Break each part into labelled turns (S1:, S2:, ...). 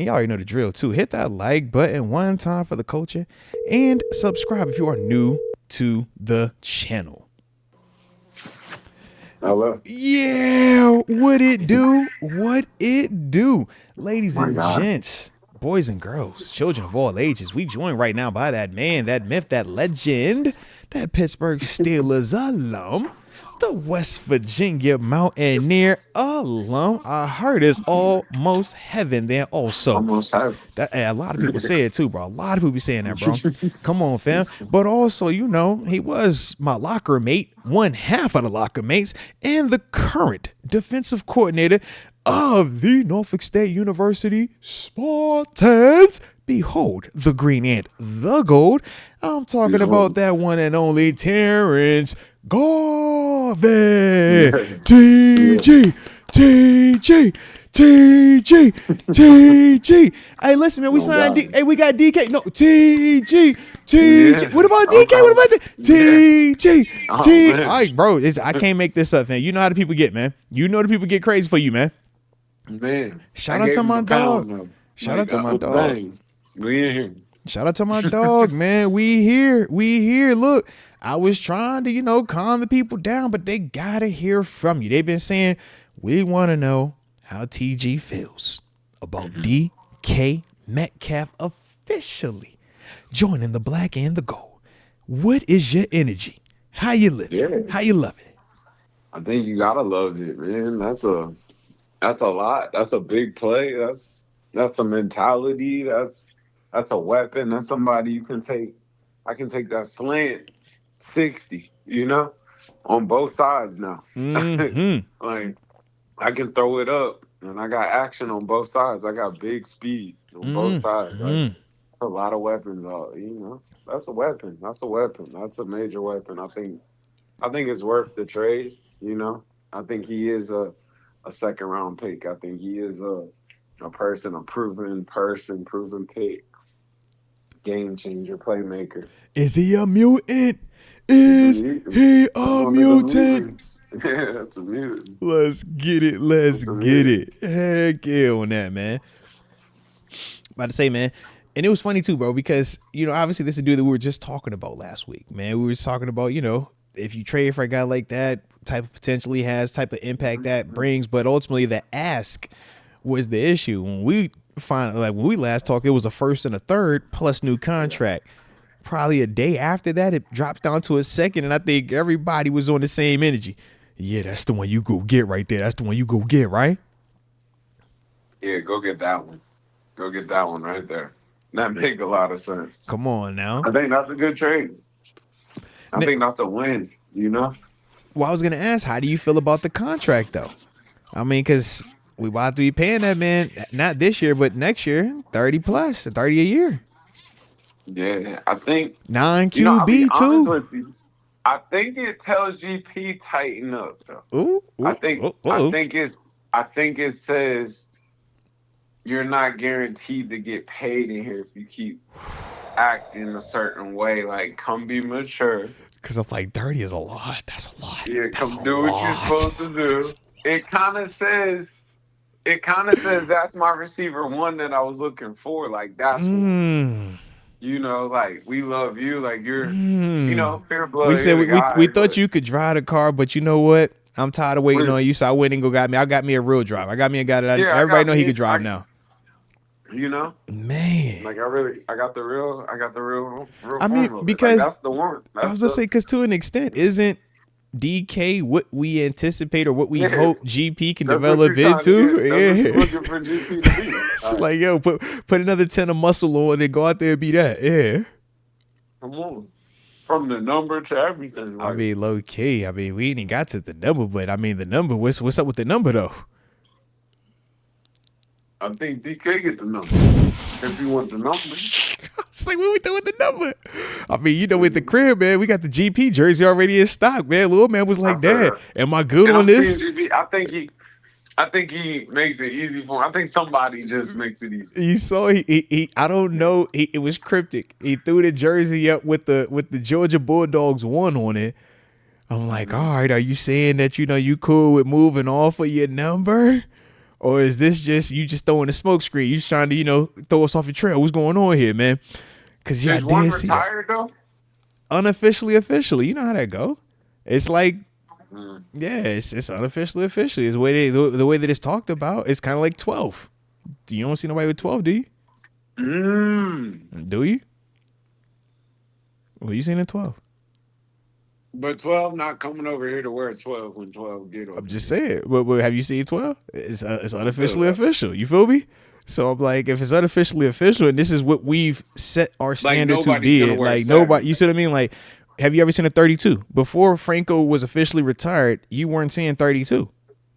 S1: And y'all already know the drill too. Hit that like button one time for the culture and subscribe if you are new to the channel.
S2: Hello.
S1: Yeah, what it do? What it do? Ladies
S2: My
S1: and
S2: God.
S1: gents, boys and girls, children of all ages, we joined right now by that man, that myth, that legend, that Pittsburgh Steelers alum, the West Virginia Mountaineer alum. I heard it's almost heaven there also.
S2: Almost have.
S1: A lot of people say it too, bro. A lot of people be saying that, bro. Come on, fam. But also, he was my locker mate, one half of the locker mates, and the current defensive coordinator of the Norfolk State University Spartans. Behold the green and the gold. I'm talking about that one and only Terence Garvin. TG. Hey, listen, man, we signed. Hey, we got DK. No, TG.
S2: Yeah.
S1: What about DK? What about TG?
S2: Oh,
S1: All right, bro. I can't make this up, man. You know how the people get, man. You know the people get crazy for you, man.
S2: Man.
S1: Shout out to my dog. Shout out to my dog.
S2: We in here.
S1: Shout out to my dog, man. We here. Look, I was trying to, calm the people down, but they gotta hear from you. They've been saying, we want to know how TG feels about DK Metcalf officially joining the black and the gold. What is your energy? How you living?
S2: Yeah.
S1: How you loving it?
S2: I think you gotta love it, man. That's a lot. That's a big play. That's a mentality. That's a weapon. That's somebody you can take. I can take that slant 60, on both sides now. Like, I can throw it up, and I got action on both sides. I got big speed on both sides. Like, it's a lot of weapons. That's a weapon. That's a major weapon. I think it's worth the trade. I think he is a second round pick. I think he is a proven pick, game changer, playmaker.
S1: Is he a mutant? Is he a mutant?
S2: Yeah, that's a mutant.
S1: Let's get it. Let's get it. Heck yeah on that, man. About to say, man. And it was funny too, bro, because, obviously this is a dude that we were just talking about last week, man. We were talking about, if you trade for a guy like that, type of potential he has, type of impact that brings. But ultimately the ask was the issue. When we last talked, it was a first and a third plus new contract. Probably a day after that, it drops down to a second, and I think everybody was on the same energy. Yeah, that's the one you go get right there. That's the one you go get, right?
S2: Yeah, go get that one. Go get that one right there. That make a lot of sense.
S1: Come on now.
S2: I think that's a good trade. I think that's a win, Well,
S1: I was going to ask, how do you feel about the contract, though? I mean, because we about to be paying that man, not this year, but next year, 30 plus, 30 a year.
S2: Yeah, I think
S1: 9 QB too.
S2: I think it tells GP tighten up though.
S1: Ooh,
S2: I think it says you're not guaranteed to get paid in here if you keep acting a certain way. Like, come be mature.
S1: Because I'm like, 30 is a lot. That's a lot.
S2: Yeah, come do what you're supposed to do. It kind of says that's my receiver one that I was looking for. Like, that's like, we love you. Like, you're, fair blood.
S1: We said we thought you could drive the car, but you know what? I'm tired of waiting on you, so I went and I got me a real driver. I got me a guy that everybody know he could drive now. Man.
S2: Like, I got the real
S1: I mean,
S2: formula.
S1: because
S2: like, that's the one.
S1: I was just saying, because to an extent, isn't DK what we anticipate or what we hope GP can develop into?
S2: Looking for GP to be.
S1: It's like, yo, put another 10 of muscle on and go out there and be that. Yeah.
S2: Come on. From the number to everything. Like,
S1: I mean, low key. I mean, we ain't even got to the number, but I mean, the number. What's up with the number though?
S2: I think DK get the number. If you want the number.
S1: It's like, what we doing with the number? I mean, with the crib, man, we got the GP jersey already in stock, man. Little man was like, Dad, am I good on this?
S2: I think he makes it easy for him. I think somebody just makes it easy.
S1: You saw he I don't know. It was cryptic. He threw the jersey up with the Georgia Bulldogs 1 on it. I'm like, all right, are you saying that you cool with moving off of your number? Or is this just you just throwing a smoke screen? You just trying to, throw us off your trail? What's going on here, man? Because
S2: Is one retired though?
S1: Unofficially, officially. You know how that go. It's like, it's unofficially, officially. It's the way that it's talked about. It's kind of like 12. You don't see nobody with 12, do you? Do you? Well, you seen it 12.
S2: But 12 not coming over here to wear 12 when 12 get over.
S1: I'm just saying. But have you seen 12? It's unofficially official. You feel me? So I'm like, if it's unofficially official, and this is what we've set our standard to be, like nobody, you see what I mean? Like, have you ever seen a 32? Before Franco was officially retired, you weren't seeing 32.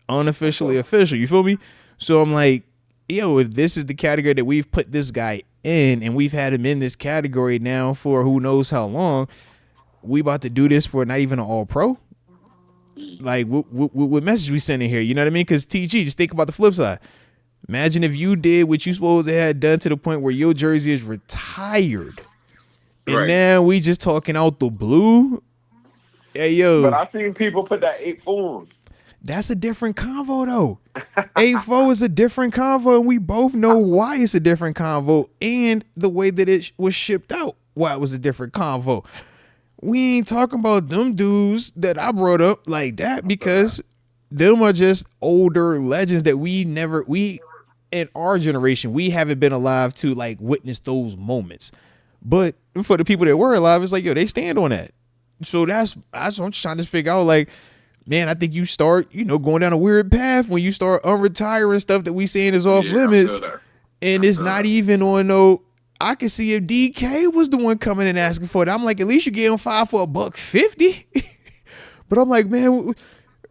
S1: Unofficially official. You feel me? So I'm like, yo, if this is the category that we've put this guy in, and we've had him in this category now for who knows how long, we about to do this for not even an all-pro? Like, what message we sending here? You know what I mean? Because TG, just think about the flip side. Imagine if you did what you supposed to have done to the point where your jersey is retired. And now we just talking out the blue. Hey, yo.
S2: But I seen people put that 8-4 on.
S1: That's a different convo, though. 8-4 is a different convo, and we both know why it's a different convo and the way that it was shipped out, why it was a different convo. We ain't talking about them dudes that I brought up like that because them are just older legends that we in our generation, we haven't been alive to like witness those moments. But for the people that were alive, it's like, yo, they stand on that. So that's what I'm just trying to figure out. Like, man, I think you start, going down a weird path when you start unretiring stuff that we saying is off limits. And it's not even on no. I could see if DK was the one coming and asking for it. I'm like, at least you gave him $5 for $150. But I'm like, man,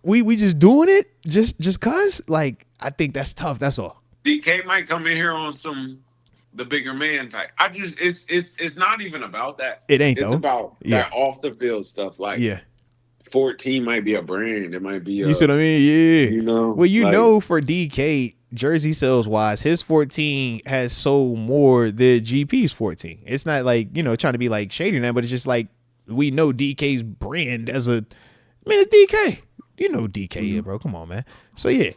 S1: we just doing it just cause. Like, I think that's tough. That's all.
S2: DK might come in here on the bigger man type. It's not even about that.
S1: It ain't
S2: though. It's about that off the field stuff. Like 14 might be a brand. It might be
S1: you see what I mean? Yeah.
S2: Well,
S1: for DK, jersey sales wise, his 14 has sold more than GP's 14. It's not like, trying to be like shady now, but it's just like we know DK's brand as it's DK. You know DK, bro. Come on, man. So yeah.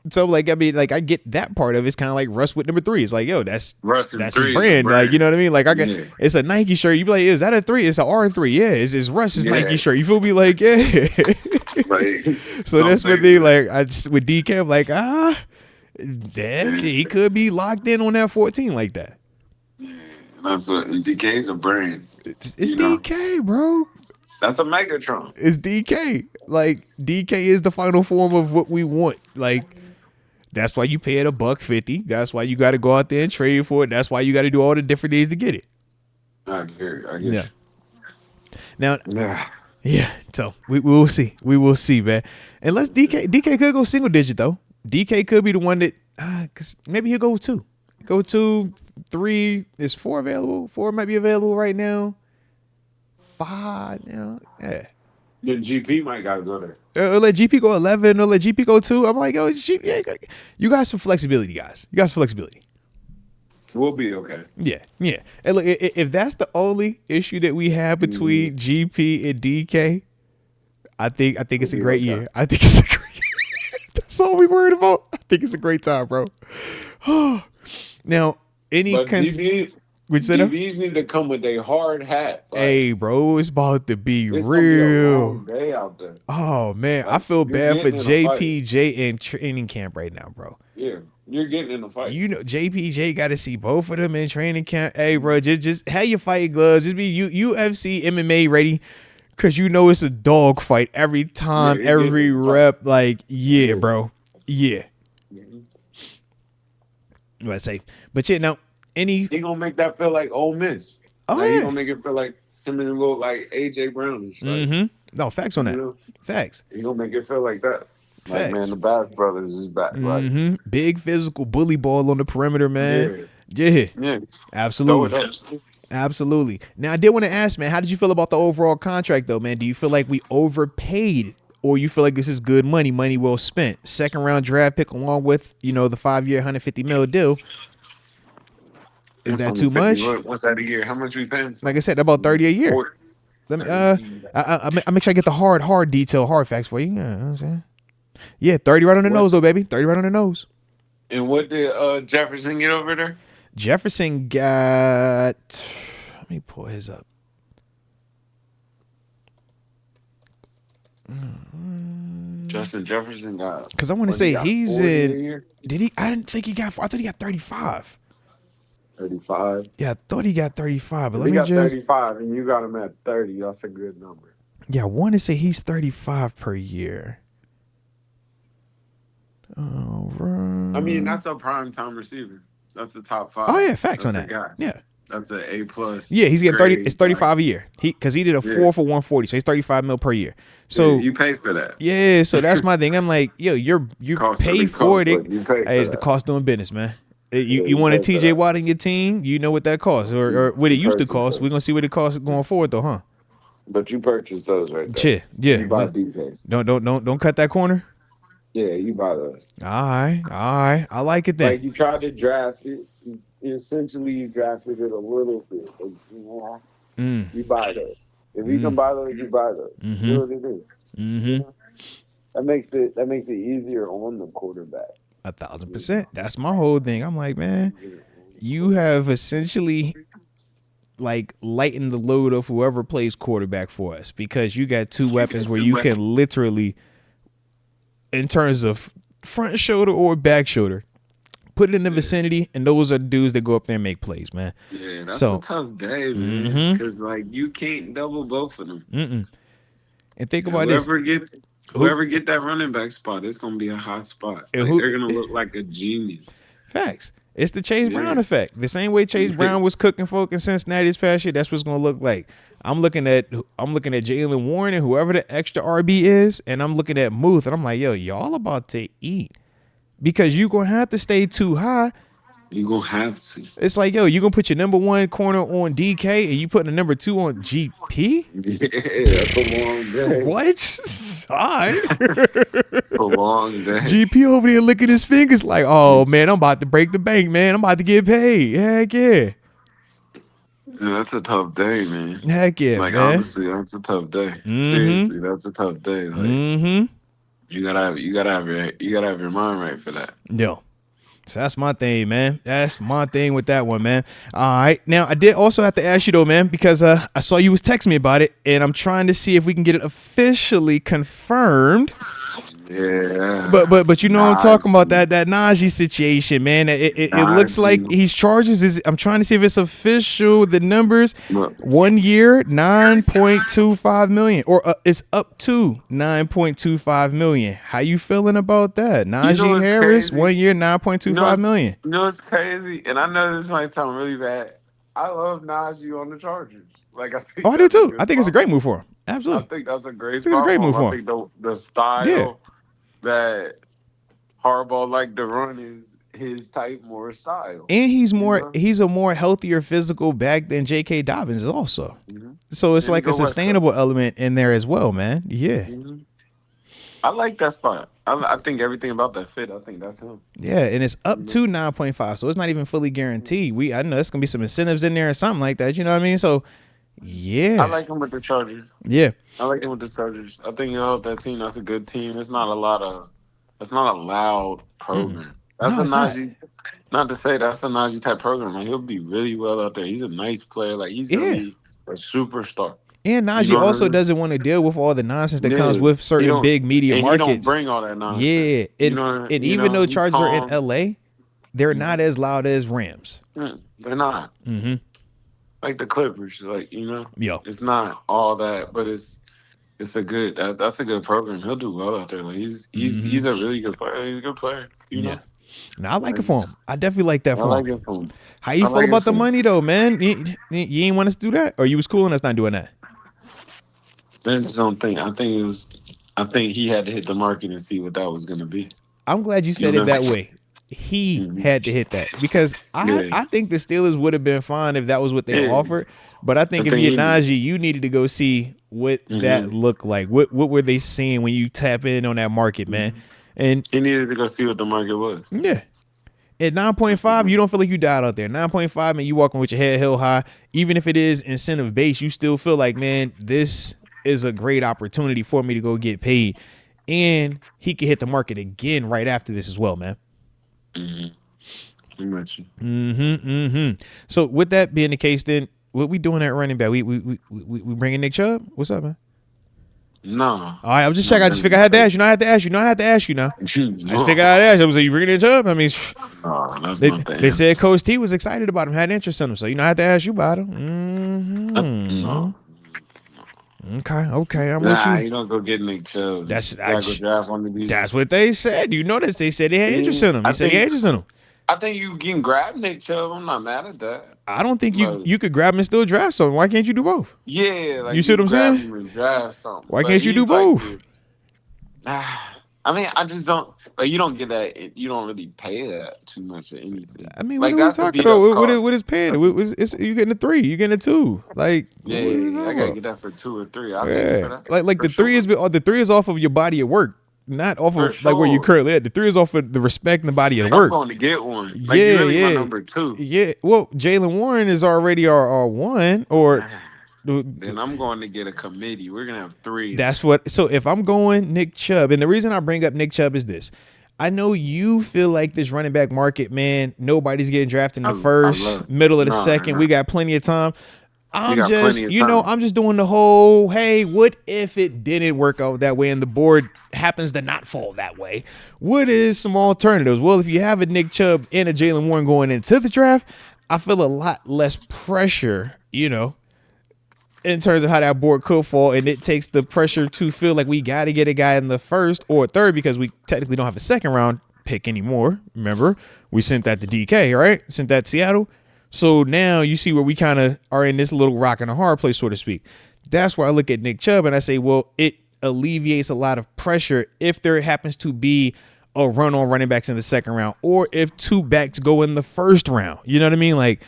S1: So like, I mean, like I get that part of it. It's kind of like Russ with number 3. It's like, yo, that's his brand. Like, you know what I mean? Like it's a Nike shirt. You be like, is that a 3? It's an R3. Yeah, it's Russ's Nike shirt. You feel me? Like, yeah. So that's what they like. With DK, I'm like, then he could be locked in on that 14 like that.
S2: That's what DK's a brand.
S1: It's DK, bro.
S2: That's a Megatron.
S1: It's DK. Like, DK is the final form of what we want. Like, that's why you pay it $150. That's why you got to go out there and trade for it. That's why you got to do all the different things to get it.
S2: I get
S1: Now, so we will see. We will see, man. Unless DK could go single digit, though. DK could be the one that, because maybe he'll go 2. Go 2, 3. Is 4 available? 4 might be available right now. 5, yeah.
S2: Then GP might gotta go there.
S1: Or let GP go 11, or let GP go 2. I'm like, yo, you got some flexibility, guys. You got some flexibility.
S2: We'll be okay.
S1: Yeah. And look, if that's the only issue that we have between GP and DK, I think it's a great year. I think it's a great year. That's all we worried about. I think it's a great time, bro. Now,
S2: DBs need to come with a hard hat. Like,
S1: hey, bro, it's about to be real.
S2: Gonna be a long day out there.
S1: Oh man, I feel bad for JPJ in training camp right now, bro.
S2: Yeah, you're getting in a fight.
S1: JPJ got to see both of them in training camp. Hey, bro, just have your fight gloves. Just be UFC MMA ready, cause it's a dog fight every time, every rep. Like, bro, what I say, but now. He
S2: gonna make that feel like Ole Miss. He gonna make it feel like him and little like AJ Brownish. Like,
S1: no, facts on that. Facts.
S2: He gonna make it feel like that. Like, man, the Bass Brothers is back. Like,
S1: big physical bully ball on the perimeter, man. Yeah. Absolutely. Now, I did want to ask, man, how did you feel about the overall contract, though, man? Do you feel like we overpaid, or you feel like this is good money well spent? 2nd round draft pick along with the 5-year $150 million deal. Is that too much?
S2: What's that a year? How much we paying?
S1: Like I said, about 30 a year. Let me. I make sure I get the hard facts for you. Yeah, 30 right on the nose, though, baby. 30 right on the nose.
S2: And what did Jefferson get over there?
S1: Jefferson got. Let me pull his up.
S2: Justin Jefferson got.
S1: Because I want to say he's in.
S2: Year?
S1: Did he? I didn't think he got. I thought he got 35.
S2: 35.
S1: Yeah, I thought he got 35. But
S2: If
S1: let
S2: he
S1: me
S2: got
S1: just.
S2: 35 and you got him at 30, that's a good number.
S1: Yeah, I want to say he's 35 per year. All right.
S2: I mean, that's a prime time receiver. That's a top 5.
S1: Oh yeah, facts
S2: that's
S1: on that.
S2: Guy.
S1: Yeah.
S2: That's an A plus.
S1: Yeah, he's getting 30. It's 35 a year. Because he did a 4 for 140, so he's 35 mil per year. So
S2: yeah, you pay for that.
S1: Yeah, so that's my thing. I'm like, yo, you pay for it. Hey, it's the cost doing business, man. You want a TJ Watt in your team? You know what that costs, or what it used to cost. We're gonna see what it costs going forward, though, huh?
S2: But you purchase those right there.
S1: Yeah.
S2: You buy DKs.
S1: Don't cut that corner.
S2: Yeah, you buy those.
S1: All right. I like it then.
S2: Like you tried to draft it. Essentially, you drafted it a little bit. You buy those. If you can buy those, you buy those. You know what it is. You know? That makes it easier on the quarterback.
S1: 1,000%. That's my whole thing. I'm like, man, you have essentially like lightened the load of whoever plays quarterback for us, because you got two weapons where you can literally, in terms of front shoulder or back shoulder, put it in the vicinity, and those are the dudes that go up there and make plays, man.
S2: Yeah, that's a tough day, man. Because like you can't double both of them.
S1: And think about this:
S2: whoever get that running back spot, it's gonna be a hot spot. Like, they're gonna look like a genius.
S1: Facts. It's the Chase Brown effect. The same way Chase Brown was cooking folk in Cincinnati this past year, that's what it's gonna look like. I'm looking at Jalen Warren and whoever the extra RB is, and I'm looking at Muth, and I'm like, yo, y'all about to eat. Because you're going to have to stay too high.
S2: You're going to have to.
S1: It's like, yo, you're going to put your number 1 corner on DK and you putting the number 2 on GP?
S2: Yeah, that's a long day.
S1: What? All right.
S2: It's a long day.
S1: GP over there licking his fingers like, oh, man, I'm about to break the bank, man. I'm about to get paid. Heck yeah.
S2: Yeah, that's a tough day, man.
S1: Heck yeah,
S2: like,
S1: man.
S2: Honestly, that's a tough day. Seriously, that's a tough day. Like, You gotta have your mind right for that.
S1: Yo. So that's my thing, man. That's my thing with that one, man. All right. Now, I did also have to ask you, though, man, because I saw you was texting me about it, and I'm trying to see if we can get it officially confirmed.
S2: Yeah.
S1: But you know what I'm talking about, that Najee situation, man. It looks like he's charges. I'm trying to see if it's official. The numbers, 1 year, $9.25 million, or it's up to $9.25 million. How you feeling about that? Najee Harris, crazy. 1 year, $9.25 million.
S2: You know it's crazy, and I know this might sound really bad. I love Najee on the Chargers. Like I think.
S1: Oh, I do too. I think it's a great move for him. Absolutely.
S2: I think that's a great.
S1: It's a great move for him.
S2: I think the style that Harbaugh like to run is his type more style.
S1: And he's a more healthier physical back than J.K. Dobbins is also. So it's like a sustainable element in there as well, man. Yeah.
S2: I like that spot. I think everything about that fit. I think that's him.
S1: Yeah, and it's up to 9.5, so it's not even fully guaranteed. I know there's gonna be some incentives in there or something like that. You know what I mean? So, yeah.
S2: I like him with the Chargers.
S1: Yeah.
S2: I like him with the Chargers. I think that team. That's a good team. It's not a loud program. That's a Najee. Not to say that's a Najee type program. Like, he'll be really well out there. He's a nice player. Like he's gonna be a superstar.
S1: And Najee also doesn't want to deal with all the nonsense that comes with certain big media markets.
S2: He don't bring all that nonsense.
S1: Yeah, and even though Chargers are in LA, they're not as loud as Rams.
S2: They're not. Like the Clippers, it's not all that, but it's a good. That's a good program. He'll do well out there. Like he's a really good player. He's a good player. You know.
S1: No, I like it for him. I definitely like that for him.
S2: I like it for him.
S1: How you feel about the money though, man? You ain't want us to do that, or you was cool on us not doing that?
S2: There's something. I think he had to hit the market and see what that was going to be.
S1: I'm glad you said it that way. He had to hit that because I think the Steelers would have been fine if that was what they offered. But I think if you're Najee, you needed to go see what that looked like. What were they seeing when you tap in on that market, man? And
S2: he needed to go see what the market was.
S1: Yeah. At 9.5, you don't feel like you died out there. 9.5, man, you walking with your head held high. Even if it is incentive based, you still feel like, man, this is a great opportunity for me to go get paid. And he could hit the market again right after this as well, man. So with that being the case, then what we doing at running back? We bringing Nick Chubb? What's up, man?
S2: No.
S1: All right, I was just checking. I just figured I had to ask you. I had to ask you. I just figured I had to ask you. I was like, you bringing Nick Chubb? I mean,
S2: that's not the
S1: they said Coach T was excited about him, had interest in him. So, I had to ask you about him.
S2: No.
S1: Okay. I'm with you.
S2: You don't go get Nick Chubb.
S1: That's
S2: what
S1: they said. You notice they said they had interest in him. He said he had interest in him.
S2: I think you can grab Nick Chubb. I'm not mad at that.
S1: I don't think you could grab him and still draft something. Why can't you do both?
S2: Yeah, like
S1: you see what I'm saying? Why can't you do both?
S2: I mean, I just don't. Like, you don't get that. You don't really pay that too much or anything.
S1: I mean, what are we talking about? What is paying? You getting a 3? You getting a 2? Like,
S2: yeah, I gotta get that for 2 or 3. I'll pay for that.
S1: Like the 3 is the 3 is off of your body at work. Not off of like where you currently at. The 3 is off of the respect and the body at work.
S2: I'm going to get one. Like, you're really my number 2.
S1: Yeah. Well, Jaylen Warren is already our 1, or
S2: then I'm going to get a committee. We're gonna have 3.
S1: That's what. So if I'm going Nick Chubb, and the reason I bring up Nick Chubb is this. I know you feel like this running back market, man. Nobody's getting drafted in the first, middle of the second. We got plenty of time. I'm just doing the whole, hey, what if it didn't work out that way and the board happens to not fall that way? What is some alternatives? Well, if you have a Nick Chubb and a Jaylen Warren going into the draft, I feel a lot less pressure, in terms of how that board could fall, and it takes the pressure to feel like we got to get a guy in the first or third because we technically don't have a second round pick anymore. Remember, we sent that to DK, right? Sent that to Seattle. So now you see where we kind of are in this little rock and a hard place, so to speak. That's where I look at Nick Chubb and I say, well, it alleviates a lot of pressure if there happens to be a run on running backs in the second round, or if 2 backs go in the first round. You know what I mean? Like,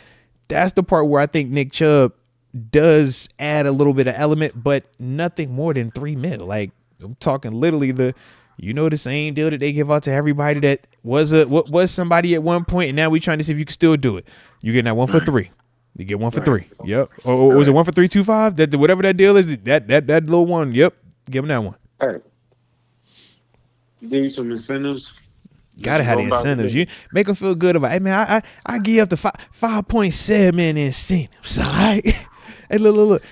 S1: that's the part where I think Nick Chubb does add a little bit of element, but nothing more than $3 million. Like, I'm talking literally the same deal that they give out to everybody that was somebody at one point, and now we trying to see if you can still do it. You get that 1 for 3. You get 1 for 3. Yep. Or was it 1 for 325? That whatever that deal is, that little one. Yep. Give them that one.
S2: All right. Give you some incentives.
S1: Gotta have the incentives. You make them feel good about. Hey man, I give you up to 5.7 million incentives. All right. Hey, look.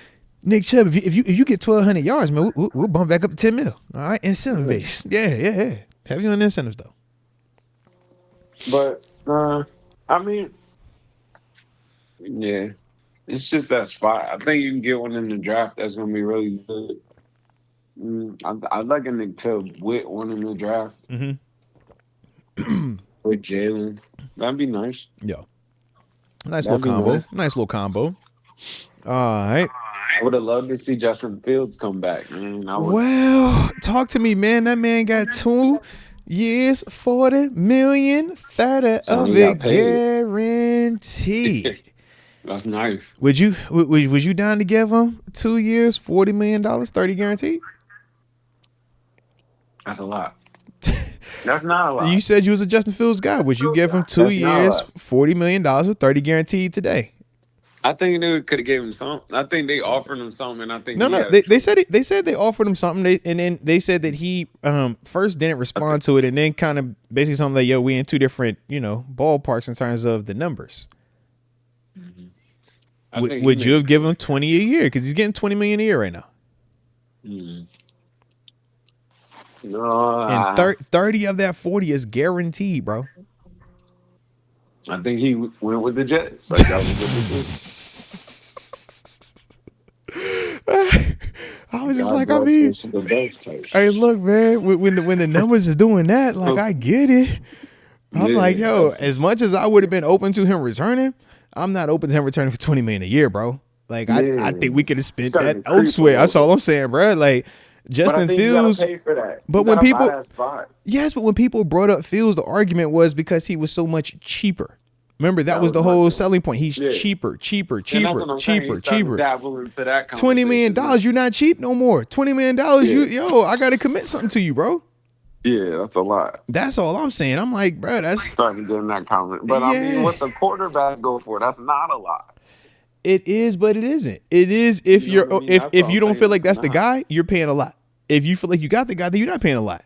S1: Nick Chubb, if you get 1,200 yards, man, we'll bump back up to 10 mil. All right, incentive base. Yeah. Have you on incentives though?
S2: But I mean, yeah, it's just that spot. I think you can get one in the draft that's gonna be really good. I'd like a Nick Chubb with one in the draft.
S1: Mm-hmm.
S2: With Jaylen, that'd be nice.
S1: Yeah, nice little combo. All right.
S2: I would have loved to see Justin Fields come back.
S1: Well, talk to me, man. That man got 2 years, $40 million, 30 of it guaranteed.
S2: That's nice.
S1: Would you down to give him 2 years, $40 million, 30 guaranteed?
S2: That's a lot. That's not a lot.
S1: You said you was a Justin Fields guy. Would you give him 2 years, $40 million with 30 guaranteed today?
S2: I think they could have gave him something. I think they offered him something, and I think
S1: they said they offered him something, and then they said that he first didn't respond to it, and then kind of basically something like, "Yo, we in 2 different ballparks in terms of the numbers." Mm-hmm. Would you have given him 20 a year because he's getting 20 million a year right now?
S2: Mm-hmm.
S1: No, and 30 of that 40 is guaranteed, bro.
S2: I think he went with the Jets. Like, that was
S1: I was just like, I mean, hey, look, man, when the numbers is doing that, like, I get it. I'm like, yo, as much as I would have been open to him returning, I'm not open to him returning for 20 million a year, bro. Like, I think we could have spent that elsewhere. That's all I'm saying, bro. Like, Justin Fields, but when people brought up Fields, the argument was because he was so much cheaper. Remember, that was the whole selling point. He's cheaper. $20 million, you're not cheap no more. $20 million, I got to commit something to you, bro.
S2: Yeah, that's a lot.
S1: That's all I'm saying. I'm like, bro, that's
S2: starting to get in that comment. But I mean, what the quarterback go for? That's not a lot.
S1: It is, but it isn't. It is if if you don't feel like that's the guy, you're paying a lot. If you feel like you got the guy, then you're not paying a lot.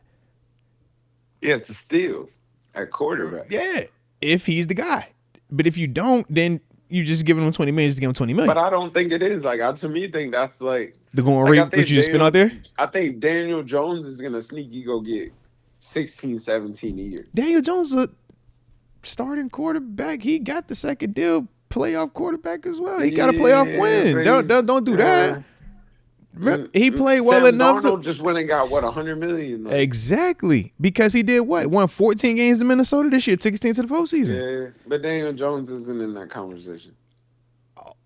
S2: Yeah, it's a steal. at quarterback.
S1: Yeah, if he's the guy. But if you don't, then you just giving him 20 million just to give him 20 million.
S2: But I don't think it is. Like, I to me think that's like
S1: The going
S2: I
S1: rate that
S2: think
S1: you just spent out there.
S2: I think Daniel Jones is gonna sneaky go get 16, 17 a year.
S1: Daniel Jones a starting quarterback. He got the second deal, playoff quarterback as well. He got a playoff win. Don't do that. He played well
S2: Sam
S1: enough
S2: Darnold
S1: to
S2: just went and got what 100 million. Though.
S1: exactly because he did what won 14 games in Minnesota this year, 16 to the postseason.
S2: Yeah, but Daniel Jones isn't in that conversation.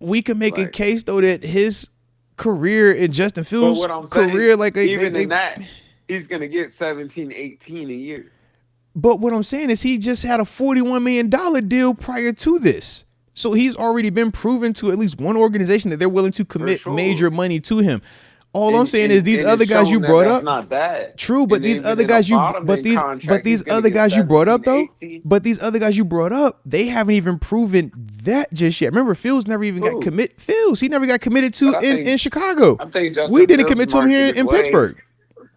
S1: We can make a case though that his career in Justin Fields' career,
S2: even in that, he's gonna get 17, 18 a year.
S1: But what I'm saying is he just had a $41 million deal prior to this. So he's already been proven to at least one organization that they're willing to commit major money to him. All I'm saying is these other guys you brought up.
S2: Not that.
S1: True, but these other guys you other guys you brought up though. But these other guys you brought up, they haven't even proven that just yet. Remember, Fields never even got committed. He never got committed to in Chicago. We didn't commit to him here in Pittsburgh.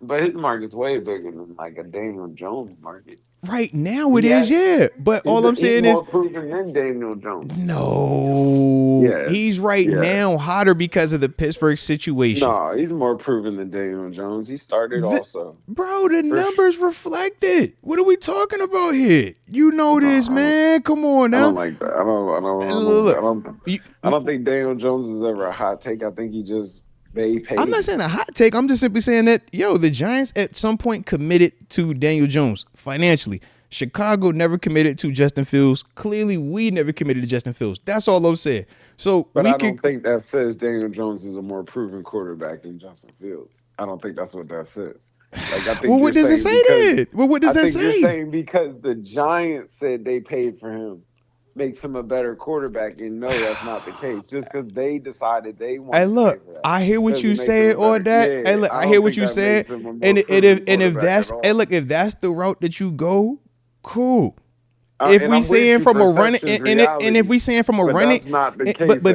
S2: But his market's way bigger than like a Daniel Jones market.
S1: Right now it is, yeah. But all I'm saying is
S2: more proven than Daniel Jones.
S1: No. He's now hotter because of the Pittsburgh situation.
S2: No, he's more proven than Daniel Jones. He started also.
S1: Bro, the numbers reflect it. What are we talking about here? You know this, man. Come on now.
S2: I don't like that. I don't think Daniel Jones is ever a hot take. I think he just I'm
S1: not saying a hot take. I'm just simply saying that, the Giants at some point committed to Daniel Jones financially. Chicago never committed to Justin Fields. Clearly, we never committed to Justin Fields. That's all I'm saying. So,
S2: but I don't think that says Daniel Jones is a more proven quarterback than Justin Fields. I don't think that's what that says. Like, I think
S1: what does it say then? Well, what does that say?
S2: You're saying because the Giants said they paid for him makes him a better quarterback, and no, that's not the case. Just because they decided they want.
S1: Hey, look, I hear what you said, or that. Hey, look, I hear what you said, and if that's the route that you go, cool. If we saying from a running, and if we saying from a running, but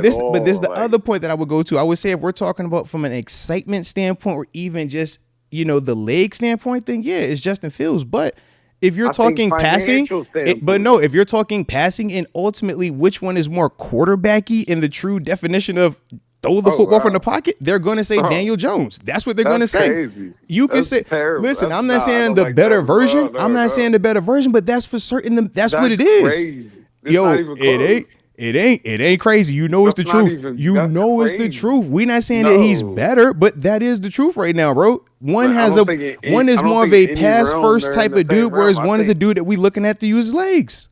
S1: this is the other point that I would go to. I would say if we're talking about from an excitement standpoint, or even just the leg standpoint, then yeah, it's Justin Fields, but. If you're talking passing, if you're talking passing and ultimately which one is more quarterbacky in the true definition of throw the football from the pocket, they're going to say Daniel Jones. That's what they're going to say. You can say, listen, I'm not saying the better version. I'm not saying the better version, but that's for certain. That's what it is. It ain't crazy. You know it's the truth. It's the truth. We're not saying that he's better, but that is the truth right now, bro. One is more of a pass first type of dude, whereas one is a dude that we looking at to use his legs.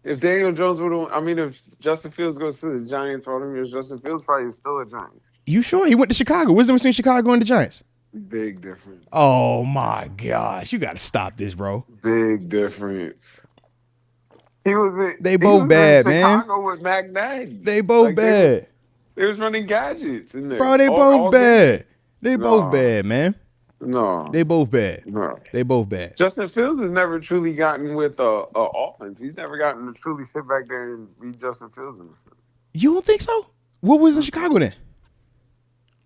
S2: If Daniel Jones if Justin Fields goes to the Giants, for 20 years, Justin Fields probably is still a Giant.
S1: You sure? He went to Chicago. What's the difference between Chicago and the Giants?
S2: Big difference.
S1: Oh my gosh, you got to stop this, bro.
S2: Big difference.
S1: They both bad, man.
S2: Chicago with Mac Nagy.
S1: They both bad.
S2: They was running gadgets in there.
S1: Bro, they both bad. They both bad, man.
S2: No.
S1: They both bad.
S2: No.
S1: They both bad.
S2: Justin Fields has never truly gotten with a offense. He's never gotten to truly sit back there and be Justin Fields in a sense.
S1: You don't think so? What was in Chicago then?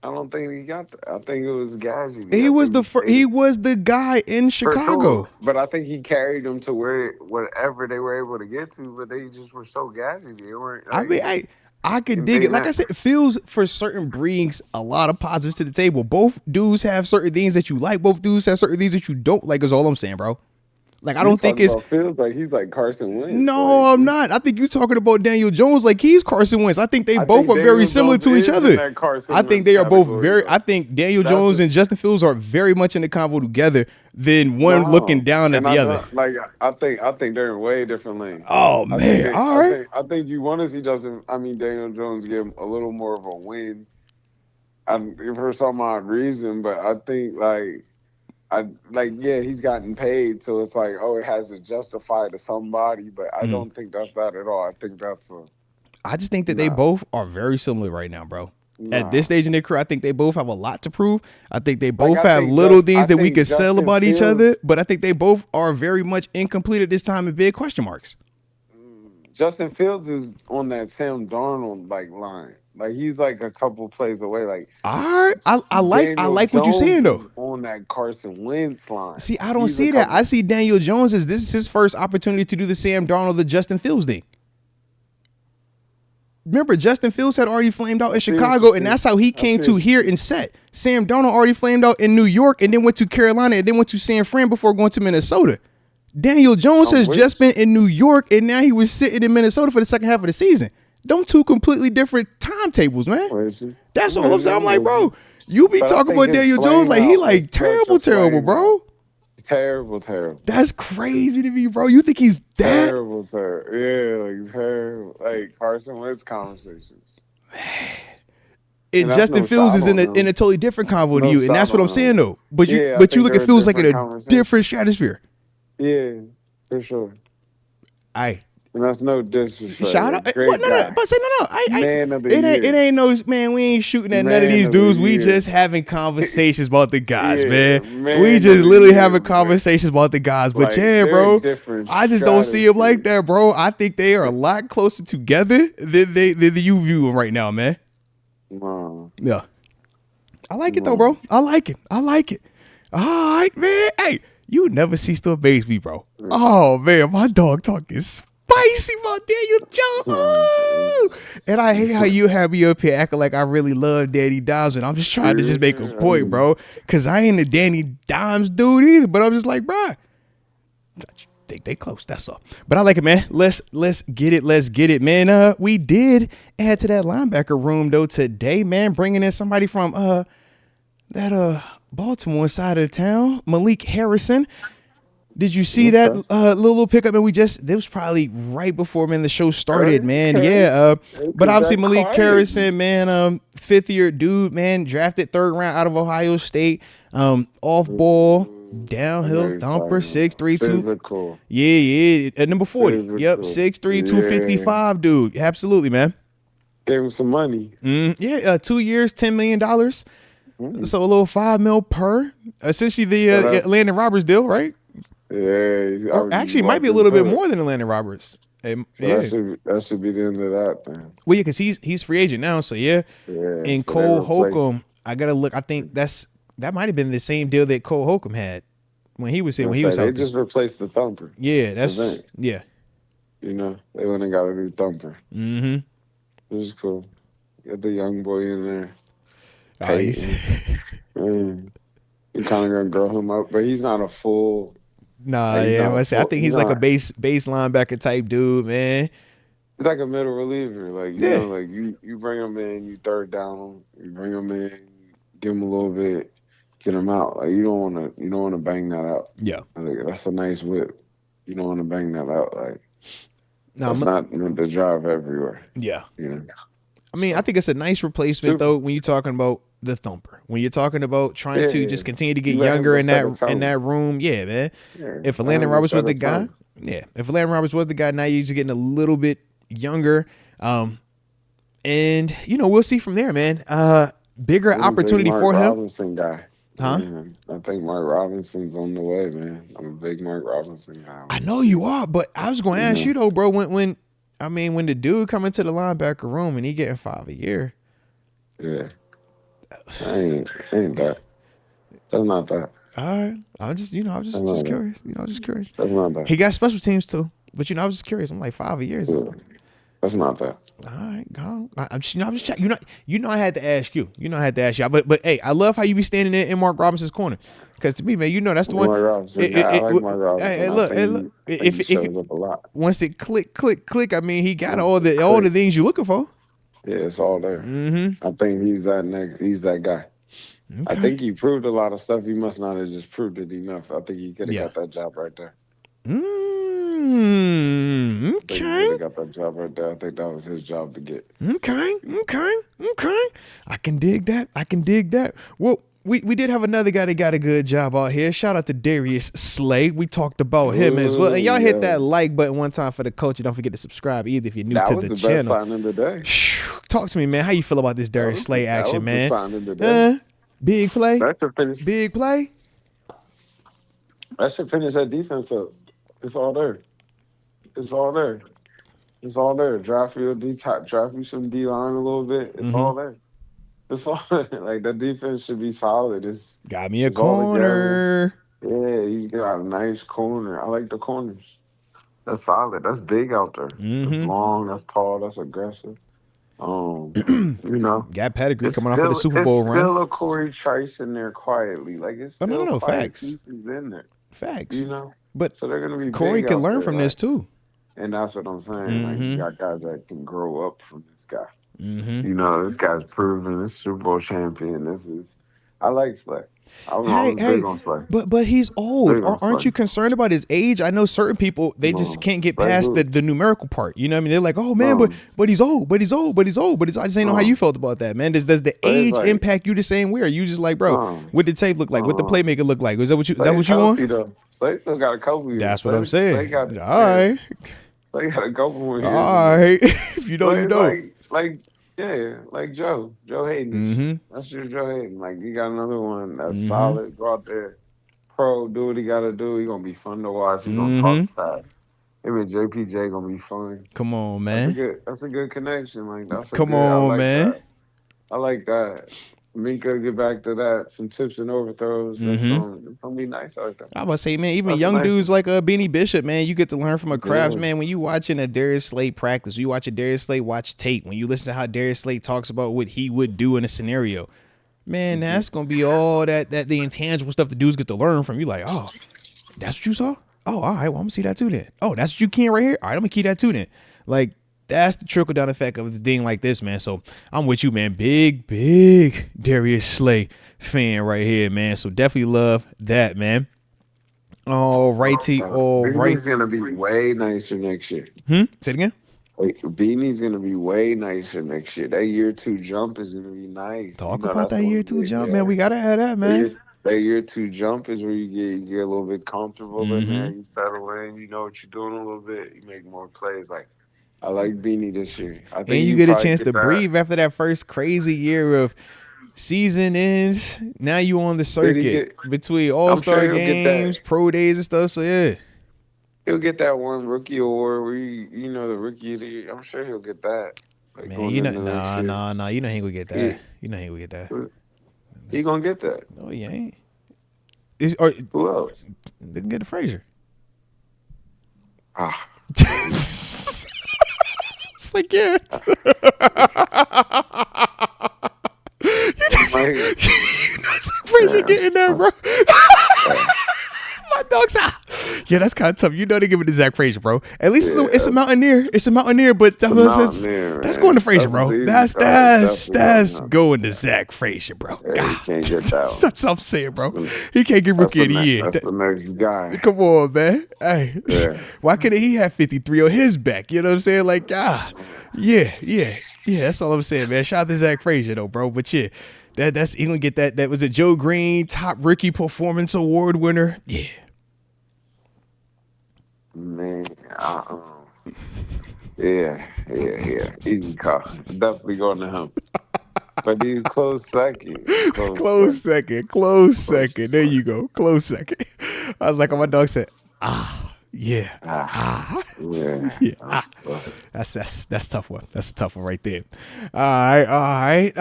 S2: I don't think he got that. I think it was Gadget.
S1: He was the guy in Chicago.
S2: Sure. But I think he carried them to whatever they were able to get to, but they just were so gadgety. They weren't.
S1: I could dig it. Like I said, Fields for certain brings a lot of positives to the table. Both dudes have certain things that you like. Both dudes have certain things that you don't like. Is all I'm saying, bro. Like I don't think it's
S2: feels like he's like Carson Wentz.
S1: No, I'm not. I think you're talking about Daniel Jones like he's Carson Wentz. I think they both are very similar to each other. I think they are both very. I think Daniel Jones and Justin Fields are very much in the convo together than one looking down at the other.
S2: Like I think they're in way different lanes.
S1: Oh man, all right.
S2: I think you want to see Daniel Jones give him a little more of a win. For some odd reason, but I think he's gotten paid, so it's like, it has to justify to somebody, but I don't think that's that at all. I think
S1: I just think that they both are very similar right now, bro. At this stage in their career, I think they both have a lot to prove. I think they both have little things that we could sell about each other, but I think they both are very much incomplete at this time and big question marks.
S2: Justin Fields is on that Sam Darnold line. Like he's like a couple plays away. Like
S1: All right, I
S2: Daniel
S1: like what you're
S2: Jones
S1: saying though.
S2: is on that Carson Wentz line.
S1: See, I don't
S2: He's a
S1: see that.
S2: couple.
S1: I see Daniel Jones as this is his first opportunity to do the Sam Darnold, the Justin Fields thing. Remember, Justin Fields had already flamed out in Chicago, and that's how he came to here and set. Sam Darnold already flamed out in New York, and then went to Carolina, and then went to San Fran before going to Minnesota. Daniel Jones has just been in New York, and now he was sitting in Minnesota for the second half of the season. Them two completely different timetables, man. That's all I'm saying. I'm like, bro, you be talking about Daniel Jones like he like terrible, bro.
S2: Terrible.
S1: That's crazy to me, bro. You think he's that
S2: terrible? Yeah, like terrible. Like Carson Wentz conversations.
S1: And Justin Fields is in a totally different convo to you, and that's what I'm saying though. But you look at Fields like in a different stratosphere.
S2: Yeah, for sure.
S1: And
S2: that's no disrespect.
S1: Shout out,
S2: great guy.
S1: But say no.
S2: Man of the year.
S1: It ain't no man. We ain't shooting at none of these dudes. We just having conversations about the guys, man. We just literally having conversations about the guys. But yeah, bro, I just don't see them like that, bro. I think they are a lot closer together than you view them right now, man. Yeah, I like it though, bro. I like it. All right, man. Hey, you never cease to amaze me, bro. Oh man, my dog talking spicy about Daniel Jones. And I hate how you have me up here acting like I really love Danny Dimes, and I'm just trying to just make a point, bro. Cause I ain't a Danny Dimes dude either. But I'm just like, bro, I think they close. That's all. But I like it, man. Let's get it, man. We did add to that linebacker room though today, man. Bringing in somebody from that Baltimore side of town, Malik Harrison. Did you see that little pickup? And this was probably right before, man, the show started, man. Yeah. But obviously Malik Harrison, man, 5th-year dude, man, drafted 3rd round out of Ohio State. Off ball, downhill thumper, 6'3", 2. Yeah. At number 40. Yep, 6'3", 255, dude. Absolutely, man.
S2: Gave him some money.
S1: 2 years, $10 million. So a little $5 million per. Essentially the Landon Roberts deal, right?
S2: Yeah,
S1: or actually, it might be a little bit more than Atlanta Roberts.
S2: That should be the end of that then.
S1: Well, yeah, because he's free agent now, so yeah. And so Cole Holcomb, I gotta look. I think that might have been the same deal that Cole Holcomb had when he was here.
S2: They just replaced the thumper.
S1: Yeah, yeah.
S2: You know, they went and got a new thumper.
S1: Mm-hmm.
S2: It was cool. Get the young boy in there. You kind of gonna grow him up, but he's not a full.
S1: Nah, I think he's like a base linebacker type dude, man.
S2: He's like a middle reliever, like you know, like you bring him in, you third down him, you bring him in, give him a little bit, get him out. Like you don't want to bang that out.
S1: Yeah,
S2: like, that's a nice whip. You don't want to bang that out. Like that's not the drive everywhere.
S1: Yeah,
S2: you know.
S1: I mean, I think it's a nice replacement though when you're talking about the thumper. When you're talking about trying to just continue to get younger in that room, yeah, man. Yeah, if Landon Roberts was the guy, if Landon Roberts was the guy, now you're just getting a little bit younger. And we'll see from there, man. Bigger opportunity for him.
S2: Robinson guy.
S1: Huh?
S2: Man, I think Mark Robinson's on the way, man. I'm a big Mark Robinson guy.
S1: I know you are, but I was going to ask you though, bro. When the dude come into the linebacker room and he getting $5 a year.
S2: Yeah. Ain't that. That's not that.
S1: All right. I'm just curious. Just curious.
S2: That's not that.
S1: He got special teams too. But I was just curious. I'm like $5 a year.
S2: That's not that.
S1: All right, go. I'm just checking. I had to ask you. I had to ask you. But hey, I love how you be standing in Mark Robinson's corner. Because to me, man, that's the one.
S2: Mark Robinson. I like Mark Robinson.
S1: Hey, look. If
S2: he shows up a lot.
S1: Once it click. I mean, he got all the things you're looking for.
S2: Yeah, it's all there.
S1: Mm-hmm.
S2: I think he's that guy. Okay. I think he proved a lot of stuff. He must not have just proved it enough. I think he could have got that job right there.
S1: Okay.
S2: He got that job right there. I think that was his job to get.
S1: Okay. I can dig that. Well, we did have another guy that got a good job out here. Shout out to Darius Slade. We talked about him as well. And y'all hit that like button one time for the culture. Don't forget to subscribe either if you're new to the channel. That was the best signing today. Talk to me, man. How you feel about this Darius Slade action, man? Big play.
S2: That should finish.
S1: Big play.
S2: That should finish that defense up. It's all there. It's all there. Draft you a D top, draft you some D line a little bit. It's
S1: Mm-hmm.
S2: all there. It's all like the defense should be solid.
S1: Got me a
S2: It's all together.
S1: corner.
S2: Yeah, you got a nice corner. I like the corners. That's solid. That's big out there. That's
S1: Mm-hmm.
S2: long. That's tall. That's aggressive. You know,
S1: Got pedigree coming off of the Super
S2: it's
S1: Bowl run.
S2: still a Corey Trice in there quietly. Like it's
S1: Oh, no, no,
S2: still
S1: no.
S2: quiet
S1: Facts.
S2: pieces in there.
S1: Facts.
S2: You know,
S1: But
S2: so they're gonna be
S1: Corey
S2: big
S1: can
S2: out
S1: learn
S2: there.
S1: from this
S2: Like,
S1: too.
S2: and that's what I'm saying. Like you
S1: Mm-hmm.
S2: got guys that can grow up from this guy.
S1: Mm-hmm.
S2: You know, this guy's proven this Super Bowl champion. I like Slay. I
S1: Hey,
S2: was
S1: hey,
S2: big on Slay.
S1: but he's old.
S2: Big on
S1: Aren't
S2: Slay.
S1: you concerned about his age? I know certain people they just
S2: No,
S1: can't get
S2: Slay
S1: past
S2: good.
S1: the numerical part. You know what I mean? They're like, oh man,
S2: No,
S1: but he's old, but he's old, but he's old, but he's. I just ain't know how you
S2: no.
S1: felt about that, man. Does the
S2: Slay's
S1: age
S2: like,
S1: impact you the same way? Or you just like, bro,
S2: no,
S1: what did tape look like? What the
S2: no.
S1: playmaker look like? Is that
S2: Slay's
S1: what you want?
S2: healthy though. Slay still got a couple years.
S1: That's what I'm
S2: Slay
S1: saying.
S2: got
S1: All
S2: yeah.
S1: right,
S2: Slay got a couple more years in
S1: all
S2: him.
S1: right. If you know, you
S2: Slay's
S1: know.
S2: like Joe Hayden.
S1: Mm-hmm.
S2: That's just Joe Hayden. Like you got another one that's
S1: Mm-hmm.
S2: solid. Go out there, pro, do what he got to do. He gonna be fun to watch. He gonna
S1: Mm-hmm.
S2: talk fast. Him and JPJ gonna be fun.
S1: Come on, man.
S2: That's a good connection. Like
S1: Come
S2: I
S1: on,
S2: like
S1: man.
S2: that. I like that. Minka get back to that. Some tips and overthrows.
S1: Mm-hmm.
S2: It's gonna be nice out there.
S1: I was about to say, man, even
S2: That's a
S1: young
S2: nice
S1: dudes like Beanie Bishop, man, you get to learn from a crafts,
S2: yeah.
S1: man. When you watching a Darius Slade practice, you watch a Darius Slade watch tape, when you listen to how Darius Slade talks about what he would do in a scenario, man, that's gonna be all that the intangible stuff the dudes get to learn from. You like, oh, that's what you saw? Oh, all right, well, I'm gonna see that too then. Oh, that's what you can right here? All right, I'm gonna keep that too then. Like, that's the trickle down effect of the thing like this, man. So I'm with you, man. Big Darius Slay fan right here, man. So definitely love that, man. All righty, all right.
S2: Beanie's gonna be way nicer next year.
S1: Say it again.
S2: Like, Beanie's gonna be way nicer next year. That year 2 jump is gonna be nice.
S1: Talk about that year 2 jump, man. We gotta have that, man.
S2: That year 2 jump is where you get a little bit comfortable in there. You settle in. You know what you're doing a little bit. You make more plays. Like I like Beanie this year. I think
S1: And you get a chance to breathe after that first crazy year of season ends. Now you on the circuit between all-star games, pro days and stuff. So yeah.
S2: He'll get that one rookie award where you know the rookie of the year. I'm sure he'll get that. Like,
S1: man, you know, nah. You know he ain't gonna get that.
S2: Yeah.
S1: You know he ain't gonna get that.
S2: He gonna get that.
S1: No, he ain't.
S2: Who else?
S1: They can get the Frazier.
S2: Ah.
S1: It's like, yeah. You know Frazier getting there, bro. My dog's out. Yeah, that's kind of tough. You know they give it to Zach Frazier, bro. At least it's a Mountaineer. It's a Mountaineer, but that's going to Frazier, bro. That's going to Zach Frazier, bro.
S2: Yeah, he can't get that.
S1: That's what I'm saying, bro. He can't get rookie of the year.
S2: That's the next guy.
S1: Come on, man. Hey, why couldn't he have 53 on his back? You know what I'm saying? Like, yeah. That's all I'm saying, man. Shout out to Zach Frazier, though, bro. But yeah, that's he gonna get that. That was a Joe Green Top Rookie Performance Award winner. Yeah.
S2: Man, yeah. Easy call. Definitely going to him. But he's close second.
S1: Close second. There you go. Close second. I was like, my dog said, yeah. Yeah. That's tough one. That's a tough one right there. All right.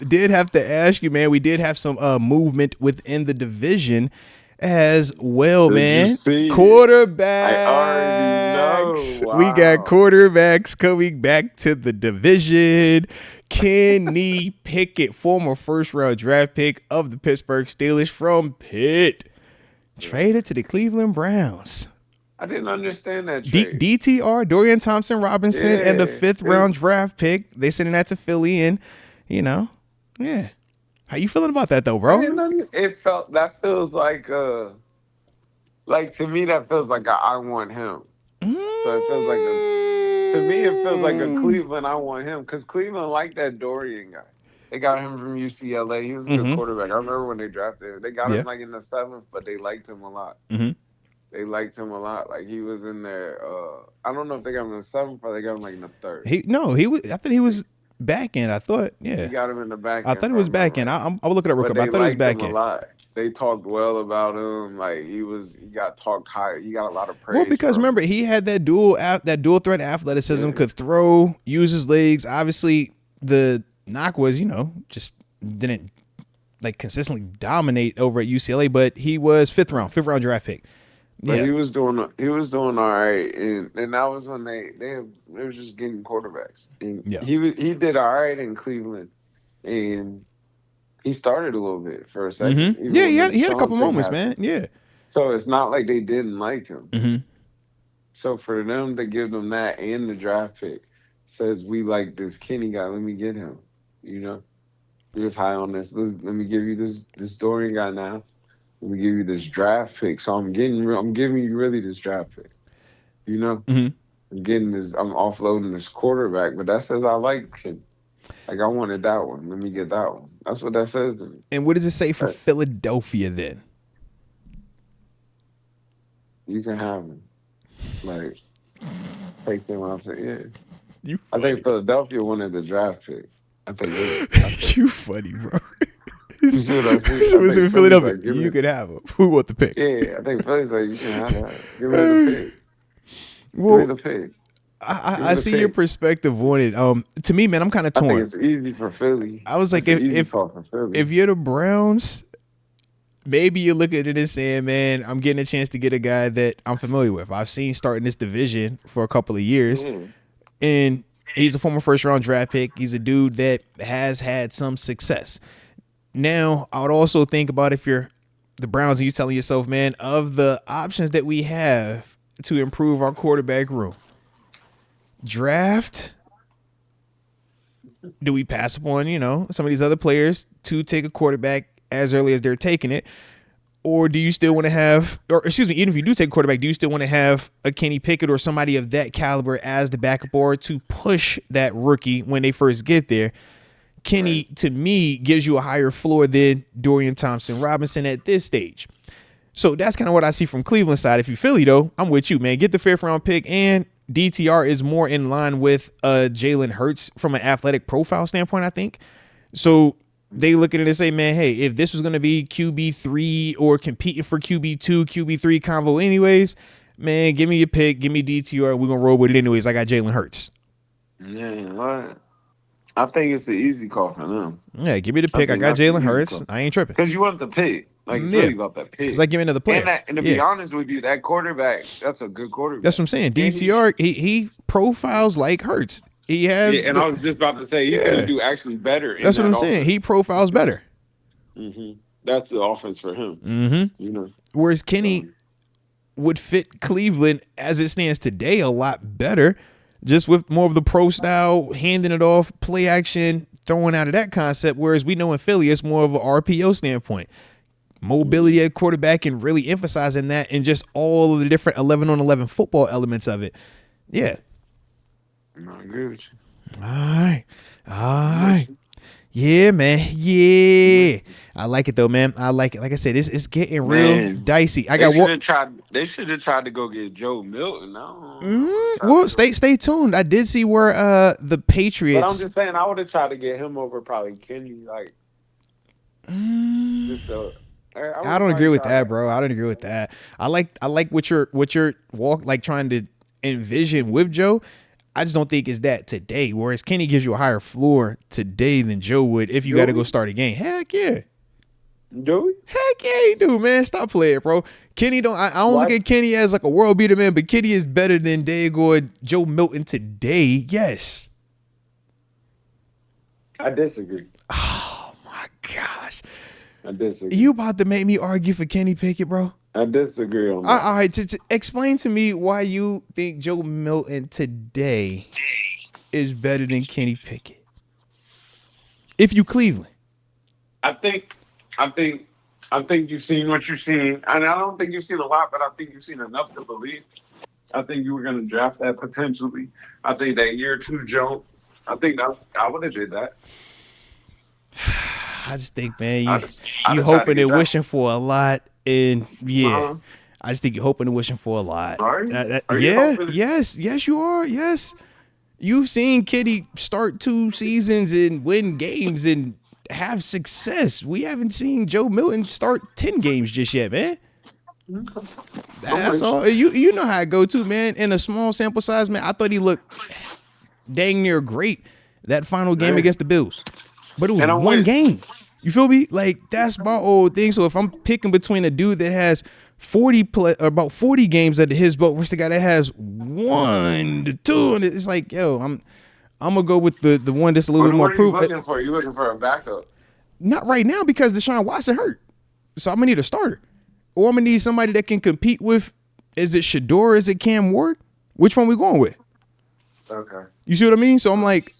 S1: Did have to ask you, man. We did have some movement within the division as well, man. Quarterbacks.
S2: I already know. Wow.
S1: We got quarterbacks coming back to the division. Kenny Pickett, former first-round draft pick of the Pittsburgh Steelers from Pitt, traded to the Cleveland Browns.
S2: I didn't understand that trade.
S1: DTR, Dorian Thompson-Robinson, and the 5th-round draft pick. They sending that to Philly, and, yeah. How you feeling about that, though, bro?
S2: That feels like to me, that feels like I want him. So it feels like to me, it feels like a Cleveland, I want him. Because Cleveland liked that Dorian guy. They got him from UCLA. He was a good quarterback. I remember when they drafted him. They got him like in the 7th, but they liked him a lot. They liked him a lot. Like he was in there. I don't know if they got him in the 7th or they got him like in the 3rd.
S1: He was. I thought he was back end. I thought, yeah.
S2: He got him in the back end.
S1: I thought it was back end. I'll look it up real quick. I thought it was back end.
S2: they talked well about him. Like he got talked high. He got a lot of
S1: Well,
S2: praise
S1: because
S2: from.
S1: remember, he had that dual threat athleticism, could throw, use his legs. Obviously, the knock was, just didn't like consistently dominate over at UCLA, but he was fifth round draft pick.
S2: But he was doing all right, and that was when they was just getting quarterbacks. And he did all right in Cleveland, and he started a little bit for a second.
S1: Mm-hmm. Yeah, he had a couple moments, man. Yeah.
S2: So it's not like they didn't like him. Mm-hmm. So for them to give them that and the draft pick says we like this Kenny guy. Let me get him. You're just high on this. Let me give you this Dorian guy now. Let me give you this draft pick. So I'm giving you really this draft pick.
S1: Mm-hmm.
S2: I'm offloading this quarterback, but that says I like him. Like I wanted that one. Let me get that one. That's what that says to me.
S1: And what does it say for Philadelphia then?
S2: You can have him. Like takes them out. Yeah. I think Philadelphia wanted the draft pick. I think
S1: you funny, bro.
S2: You see what I see?
S1: So in Philadelphia, like, you could have him. Who want the pick?
S2: Yeah, I think Philly's like, you can have that. Give me the pick.
S1: Well,
S2: give me the pick.
S1: I see your perspective on it. To me, man, I'm kind of torn.
S2: I think it's easy for Philly.
S1: I was like, if you're the Browns, maybe you look at it and saying, man, I'm getting a chance to get a guy that I'm familiar with. I've seen starting this division for a couple of years, and he's a former first-round draft pick. He's a dude that has had some success. Now, I would also think about if you're the Browns and you're telling yourself, man, of the options that we have to improve our quarterback room, draft, do we pass upon, some of these other players to take a quarterback as early as they're taking it? Or do you still want to have, even if you do take a quarterback, do you still want to have a Kenny Pickett or somebody of that caliber as the backup or to push that rookie when they first get there? Kenny, to me, gives you a higher floor than Dorian Thompson-Robinson at this stage. So that's kind of what I see from Cleveland side. If you Philly, though, I'm with you, man. Get the fifth round pick, and DTR is more in line with Jalen Hurts from an athletic profile standpoint, I think. So they look at it and say, man, hey, if this was going to be QB3 or competing for QB2, QB3 convo anyways, man, give me your pick, give me DTR, we're going to roll with it anyways. I got Jalen Hurts.
S2: Yeah, what? I think it's the easy call for them.
S1: Yeah, give me the pick. I got Jalen Hurts. I ain't tripping.
S2: Because you want the pick. Like, it's really about that pick.
S1: It's like, give me another player.
S2: And to be honest with you, that quarterback, that's a good quarterback.
S1: That's what I'm saying. DCR, he profiles like Hurts. He has.
S2: Yeah, and I was just about to say, he's going to do actually better.
S1: That's what I'm saying. He profiles better.
S2: Mm-hmm. That's the offense for him. Mm-hmm.
S1: Whereas Kenny would fit Cleveland as it stands today a lot better. Just with more of the pro style, handing it off, play action, throwing out of that concept. Whereas we know in Philly, it's more of an RPO standpoint. Mobility at quarterback and really emphasizing that and just all of the different 11-on-11 football elements of it. Yeah.
S2: I agree with you.
S1: All right. Yeah, man. Yeah. I like it though, man. I like it. Like I said, it's getting real dicey.
S2: They should have tried to go get Joe Milton.
S1: Well, stay tuned. I did see where the Patriots.
S2: But I'm just saying, I would have tried to get him over probably Kenny. Like,
S1: I don't agree with that, bro. I don't agree with that. I like what you're trying to envision with Joe. I just don't think it's that today. Whereas Kenny gives you a higher floor today than Joe would if you got to go start a game. Heck yeah.
S2: Do we?
S1: Heck yeah, you do, man. Stop playing, bro. Kenny I don't look at Kenny as like a world beater, man, but Kenny is better than Dago Joe Milton today. Yes.
S2: I disagree.
S1: Oh my gosh.
S2: I disagree.
S1: You about to make me argue for Kenny Pickett, bro?
S2: I disagree on that.
S1: All right, explain to me why you think Joe Milton today is better than Kenny Pickett. If you Cleveland.
S2: I think you've seen what you've seen. And I don't think you've seen a lot, but I think you've seen enough to believe. I think you were going to draft that potentially. I think that year two jump. I would have did that.
S1: I just think, man, you hoping and wishing for a lot. And I just think you're hoping and wishing for a lot. Yes, you are. Yes. You've seen Kenny start 2 seasons and win games and have success. We haven't seen Joe Milton start 10 games just yet, man. That's all. You know how I go too, man. In a small sample size, man, I thought he looked dang near great that final game against the Bills. But it was one game. You feel me? Like, that's my old thing. So if I'm picking between a dude that has about 40 games under his belt versus the guy that has 1 to 2, and it's like, yo, I'm gonna go with the one that's a little bit more proof.
S2: What are you looking for? You looking for a backup?
S1: Not right now because Deshaun Watson hurt. So I'm gonna need a starter. Or I'm gonna need somebody that can compete with, is it Shador, is it Cam Ward? Which one we going with?
S2: Okay.
S1: You see what I mean? So I'm like,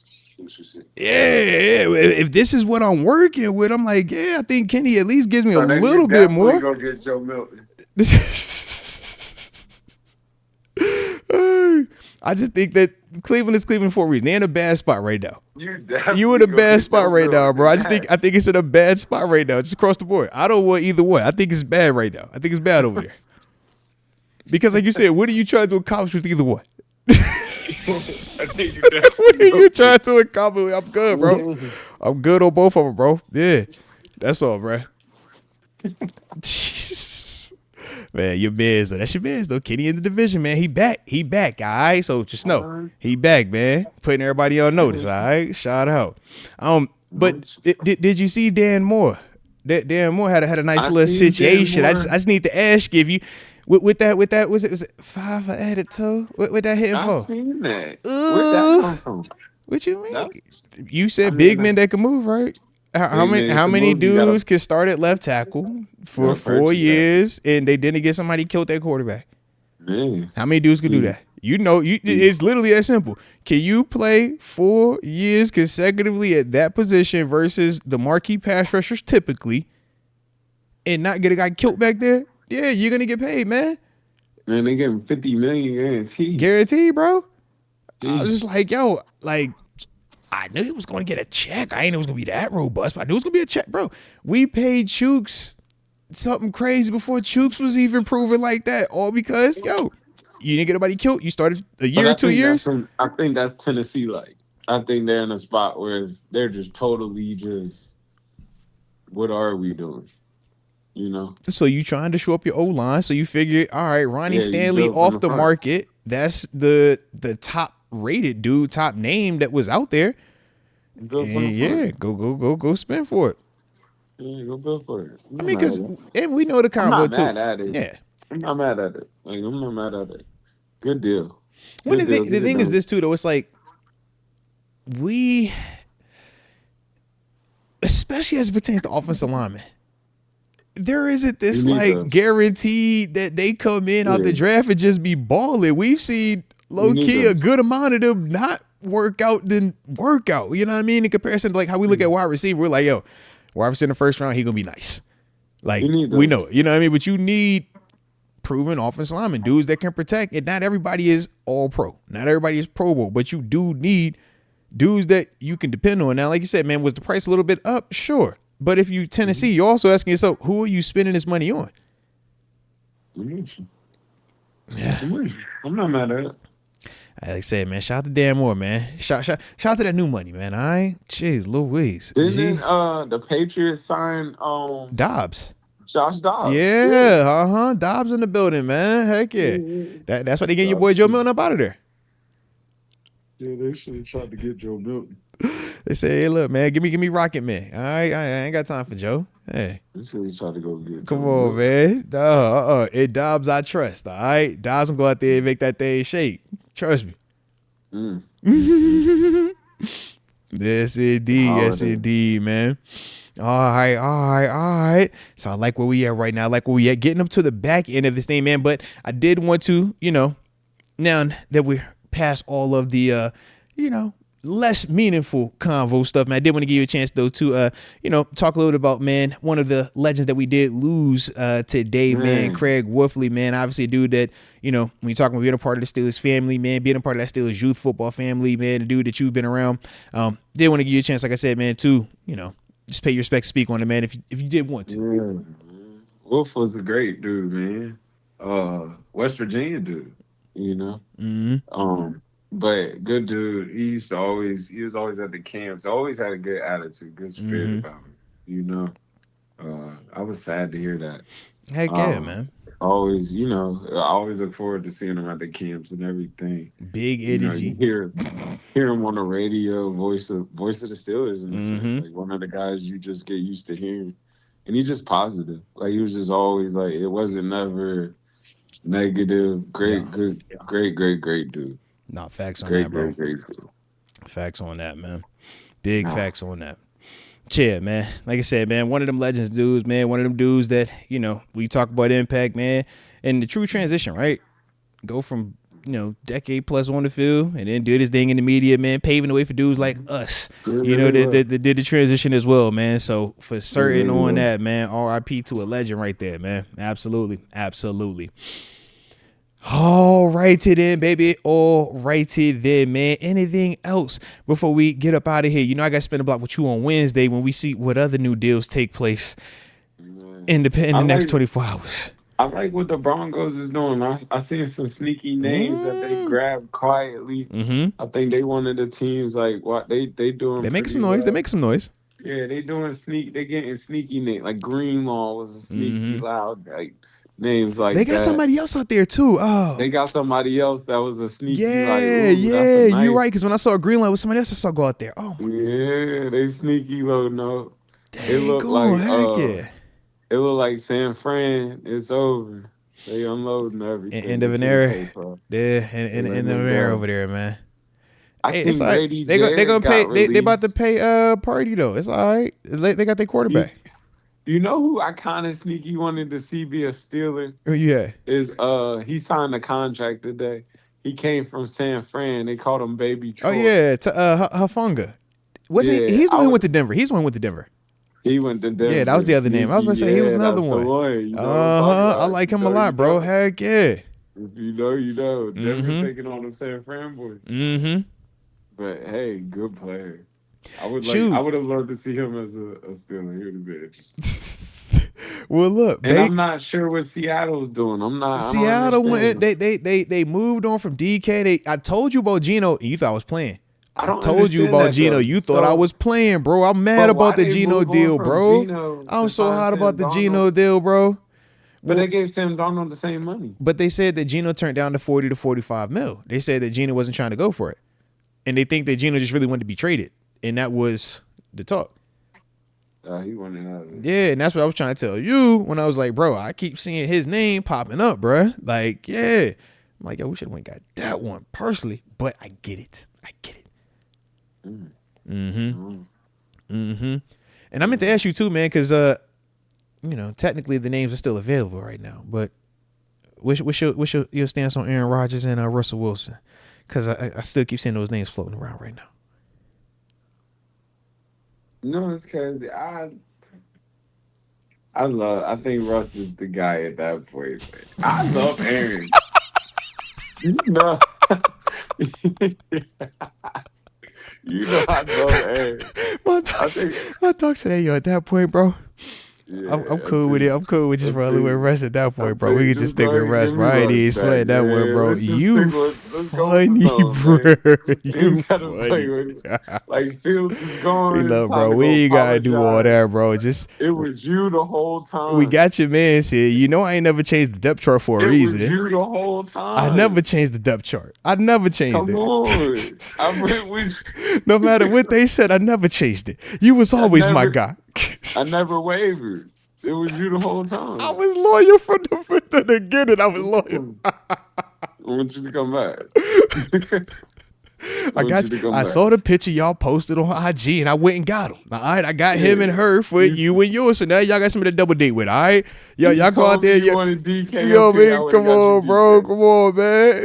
S1: yeah, if this is what I'm working with, I'm like, yeah, I think Kenny at least gives me a little bit more.
S2: Go get Joe Milton.
S1: I just think that Cleveland is Cleveland for a reason. They're in a bad spot right now.
S2: You
S1: in a bad spot right now, bro. I think it's in a bad spot right now, just across the board. I don't want either way. I think it's bad right now. I think it's bad over there. Because like you said, what are you trying to accomplish with either one? What are you trying to accomplish? I'm good, bro. I'm good on both of them, bro. Yeah. That's all, bro. Jesus. Man, your man's though. That's your man's though. Kenny in the division, man. He back. All right. So just know he back, man. Putting everybody on notice. All right. Shout out. But did you see Dan Moore? Dan Moore had a nice little situation. I just need to ask you if you with that was it 5 added toe? What that hitting for?
S2: I seen that. Where'd that come from?
S1: What you mean? You said big men that can move, right? How many dudes can start at left tackle for 4 years and they didn't get somebody killed their quarterback? Man. How many dudes can do that? It's literally that simple. Can you play 4 years consecutively at that position versus the marquee pass rushers typically and not get a guy killed back there? Yeah, you're gonna get paid, man.
S2: Man, they getting $50 million guaranteed.
S1: Guaranteed, bro. Jeez. I was just like, yo, like, I knew he was going to get a check. I ain't know it was going to be that robust, but I knew it was going to be a check, bro. We paid Chooks something crazy before Chooks was even proven like that, all because, yo, you didn't get nobody killed. You started a year or 2 years.
S2: I think that's Tennessee like. I think they're in a spot where they're just totally just, what are we doing? You know?
S1: So you trying to show up your O-line, so you figure, all right, Ronnie Stanley off the market. That's the top rated dude, top name that was out there. Go spend for it.
S2: Yeah, go build for it.
S1: I mean, because we know the combo too.
S2: I'm not mad at it.
S1: Yeah,
S2: I'm not mad at it. Like, I'm not mad at it. Good deal.
S1: The thing is this too, though. It's like we, especially as it pertains to offensive linemen, there isn't this like guaranteed that they come in out the draft and just be balling. We've seen low key a good amount of them not work out than work out. You know what I mean? In comparison to like how we look at wide receiver, we're like, yo, wide receiver in the first round, he gonna be nice. Like we know it. You know what I mean? But you need proven offensive linemen, dudes that can protect. And not everybody is all pro. Not everybody is Pro Bowl, but you do need dudes that you can depend on. Now, like you said, man, was the price a little bit up? Sure. But if you Tennessee, you're also asking yourself, who are you spending this money on?
S2: Yeah. I'm not mad at it.
S1: Like I said, man, shout out to Dan Moore, man. Shout out to that new money, man. All right? Jeez, Louise.
S2: Didn't the Patriots sign
S1: Dobbs?
S2: Josh Dobbs.
S1: Yeah. Dobbs in the building, man. Heck yeah. Mm-hmm. That's why they getting your boy Joe Milton up out of there.
S2: Yeah, they should have tried to get Joe Milton.
S1: They say, hey, look, man, give me Rocket Man. All right, I ain't got time for Joe. Hey.
S2: They should have tried to go get
S1: Come on, man. It Dobbs I trust, all right? Dobbs gonna go out there and make that thing shake. Trust me. Yes, indeed, man. All right. So I like where we at right now. I like where we at. Getting up to the back end of this thing, man. But I did want to, now that we're past all of the, less meaningful convo stuff, man, I did want to give you a chance though to talk a little bit about, man, one of the legends that we did lose today, man, Craig Wolfley, man. Obviously a dude that, when you're talking about being a part of the Steelers family, man, being a part of that Steelers youth football family, man, the dude that you've been around, did want to give you a chance, like I said, man, to, just pay your respects, speak on it, man, if you did want to.
S2: Wolf was a great dude, man. West Virginia dude, But good dude. He was always at the camps. Always had a good attitude, good spirit
S1: Mm-hmm.
S2: about him. You know, I was sad to hear that.
S1: Heck yeah,
S2: Um,
S1: man.
S2: always, I always look forward to seeing him at the camps and everything.
S1: Big
S2: You
S1: energy.
S2: hear him on the radio, voice of the Steelers in a sense,
S1: Mm-hmm.
S2: like one of the guys you just get used to hearing. And he's just positive. Like he was just always like it wasn't never negative.
S1: Yeah.
S2: Great, good, great dude.
S1: Not facts on that,
S2: Great,
S1: bro.
S2: great dude.
S1: Facts on that, man. Big
S2: Nah.
S1: facts on that. Yeah, man. Like I said, man, one of them legends dudes, man. One of them dudes that, we talk about impact, man. And the true transition, right? Go from, decade plus on the field and then do this thing in the media, man, paving the way for dudes like us,
S2: It really was.
S1: that did the transition as well, man. So for
S2: It
S1: certain
S2: really
S1: on
S2: was.
S1: that, man, RIP to a legend right there, man. Absolutely. Absolutely. All righty then, baby. All righty then, man. Anything else before we get up out of here? I got to spend a block with you on Wednesday when we see what other new deals take place
S2: Man.
S1: in
S2: I
S1: the next
S2: like
S1: 24 hours.
S2: I like what the Broncos is doing. I seen some sneaky names that they
S1: Mm.
S2: grabbed quietly.
S1: Mm-hmm.
S2: I think they one of the teams like what they doing
S1: They make some
S2: pretty
S1: noise. They
S2: well.
S1: make some noise.
S2: Yeah, they doing they getting sneaky names. Like Greenlaw was a sneaky
S1: Mm-hmm.
S2: loud like names
S1: They
S2: like
S1: got
S2: that.
S1: somebody else out there too. Oh,
S2: They got somebody else that was a sneaky like,
S1: yeah,
S2: ooh, that's a
S1: yeah. You're right.
S2: nice.
S1: Because when I saw a green light with somebody else, I saw go out there. Oh my
S2: Yeah, they sneaky low no. It
S1: dang,
S2: looked
S1: go
S2: like
S1: heck yeah.
S2: San Fran, it's over. They unloading everything.
S1: End
S2: They
S1: of an
S2: finna
S1: era.
S2: pay for.
S1: Yeah,
S2: They
S1: end
S2: letting
S1: of
S2: them
S1: an era
S2: go.
S1: over there, man.
S2: I
S1: Hey, it's
S2: seen
S1: all right.
S2: Grady
S1: They
S2: Jarrett
S1: gonna pay.
S2: got
S1: They about to
S2: released.
S1: pay Party though. It's all right. They got their
S2: You,
S1: quarterback.
S2: you know who I kind of sneaky wanted to see be a Steeler
S1: Yeah.
S2: is he signed a contract today. He came from San Fran. They called him Baby
S1: Oh
S2: Troy.
S1: yeah. To Hafunga. Was he?
S2: Yeah,
S1: He's the one who went to Denver. He's the one who went to Denver.
S2: he went to
S1: Yeah, that was
S2: Denver.
S1: the other name. I was
S2: Sneaky,
S1: about to say he was
S2: yeah,
S1: another
S2: that's the
S1: one.
S2: one. You know what I'm talking
S1: I
S2: about.
S1: like
S2: You
S1: him a
S2: know, you
S1: lot, bro.
S2: know.
S1: Heck yeah.
S2: If you know. Denver
S1: Mm-hmm.
S2: taking on the San Fran boys.
S1: Mm-hmm.
S2: But hey, good player. I
S1: Shoot.
S2: would have loved to see him as a Steeler. He would have been interesting.
S1: Well, look,
S2: And I'm not sure what Seattle's doing. I don't
S1: Seattle went.
S2: understand.
S1: They moved on from DK. I told you about Geno, and you thought I was playing.
S2: I
S1: I
S2: don't
S1: told you
S2: understand
S1: about
S2: that
S1: Geno.
S2: though.
S1: You thought I
S2: So,
S1: was playing, bro. I'm mad
S2: but
S1: about
S2: why
S1: the
S2: they
S1: Geno
S2: move on
S1: deal,
S2: from
S1: bro.
S2: Geno
S1: I'm
S2: to
S1: so
S2: sign
S1: hot about
S2: Sam
S1: the
S2: Darnold?
S1: Geno deal, bro.
S2: But
S1: Well,
S2: they gave Sam Darnold the same money.
S1: but they said that Geno turned down the 40 to 45 mil. They said that Geno wasn't trying to go for it, and they think that Geno just really wanted to be traded, and that was the talk.
S2: He wanted out of it.
S1: Yeah, and that's what I was trying to tell you when I was like, bro, I keep seeing his name popping up, bro. Like, yeah. I'm like, yo, we should have went and got that one personally, but I get it.
S2: Mm.
S1: Mm-hmm.
S2: Mm.
S1: Mm-hmm. And I meant to ask you too, man, because technically the names are still available right now. But what's your stance on Aaron Rodgers and Russell Wilson? Because I still keep seeing those names floating around right now.
S2: No, it's crazy. I think Russ is the guy at that point. Man. I love Aaron. No. I love Aaron.
S1: My
S2: I think
S1: dog said, "Hey, yo, at that point, bro,
S2: yeah,
S1: I'm cool with it. I'm cool with just rolling with Russ at that
S2: I
S1: point, bro. We
S2: think
S1: can just stick
S2: go
S1: with
S2: ahead,
S1: Russ,
S2: give me
S1: bro. I ain't
S2: Russ
S1: even
S2: back,
S1: sweating that one,
S2: man.
S1: bro.
S2: Let's just
S1: You
S2: let's go with
S1: funny,
S2: the zone,
S1: bro.
S2: man.
S1: You
S2: You gotta play
S1: funny.
S2: with it. Like Fields is
S1: We
S2: gone. It's
S1: love,
S2: time
S1: bro.
S2: to
S1: We
S2: go
S1: ain't gotta do all
S2: apologize.
S1: that, bro. Just
S2: It was you the whole
S1: we
S2: time.
S1: got your man here. I ain't never changed the depth chart for a
S2: It was
S1: reason.
S2: you the whole
S1: I never
S2: time.
S1: changed the depth chart. I never changed
S2: Come
S1: it.
S2: on. I went with
S1: No matter what they said, I never changed it. You was
S2: I
S1: always my
S2: never
S1: guy.
S2: I never wavered. It was you the whole time.
S1: I was loyal from the beginning. I was loyal.
S2: I want you to come back.
S1: I
S2: want
S1: got
S2: you to
S1: you.
S2: come
S1: I
S2: back.
S1: saw the picture y'all posted on IG, and I went and got him. All right, I got him and her for you and yours. So now y'all got somebody to double date with. All right, y'all go
S2: told
S1: out there.
S2: me you wanted DK.
S1: Yo,
S2: Okay, I
S1: man,
S2: would've
S1: come
S2: got you
S1: on, bro.
S2: DK.
S1: Come on, man.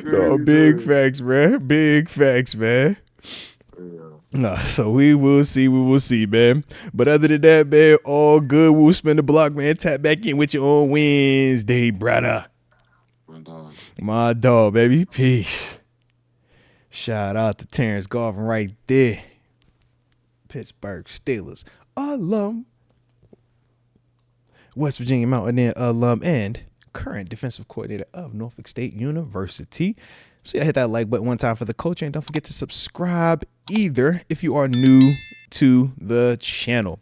S1: No, big facts, man. Big facts, man. No, so we will see, man. But other than that, man, all good. We'll spin the block, man. Tap back in with you on Wednesday, brother. My dog, baby. Peace. Shout out to Terence Garvin right there. Pittsburgh Steelers alum. West Virginia Mountaineer alum and current defensive coordinator of Norfolk State University. So yeah, hit that like button one time for the culture, and don't forget to subscribe either if you are new to the channel.